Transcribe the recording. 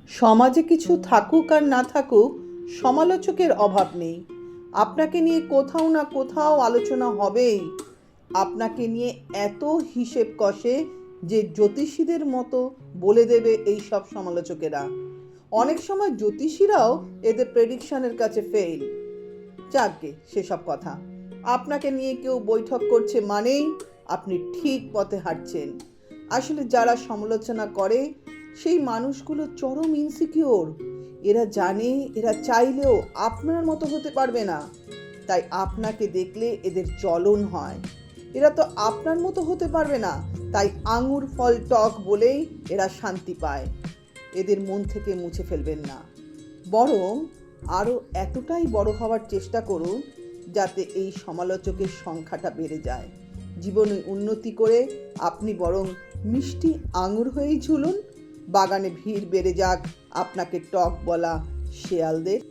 সমাজে কিছু থাকুক আর না থাকুক, সমালোচকের অভাব নেই। আপনাকে নিয়ে কোথাও না কোথাও আলোচনা হবেই। আপনাকে নিয়ে এত হিসেব কষে যে জ্যোতিষীদের মতো বলে দেবে এই সব সমালোচকেরা। অনেক সময় জ্যোতিষীরাও এদের প্রেডিকশনের কাছে ফেল। যাকগে সেসব কথা। আপনাকে নিয়ে কেউ বৈঠক করছে মানেই আপনি ঠিক পথে হাঁটছেন। আসলে যারা সমালোচনা করে সেই মানুষগুলো চরম ইনসিকিওর। এরা জানে এরা চাইলেও আপনার মতো হতে পারবে না, তাই আপনাকে দেখলে এদের জ্বলন হয়। এরা তো আপনার মতো হতে পারবে না, তাই আঙুর ফল টক বলেই এরা শান্তি পায়। এদের মন থেকে মুছে ফেলবেন না, বরং আরও এতটাই বড় হওয়ার চেষ্টা করুন যাতে এই সমালোচকের সংখ্যাটা বেড়ে যায়। জীবনে উন্নতি করে আপনি বরং মিষ্টি আঙুর হয়েই ঝুলুন। বাগানে ভিড় বেড়ে যাক আপনাকে টক বলা শেয়ালদের।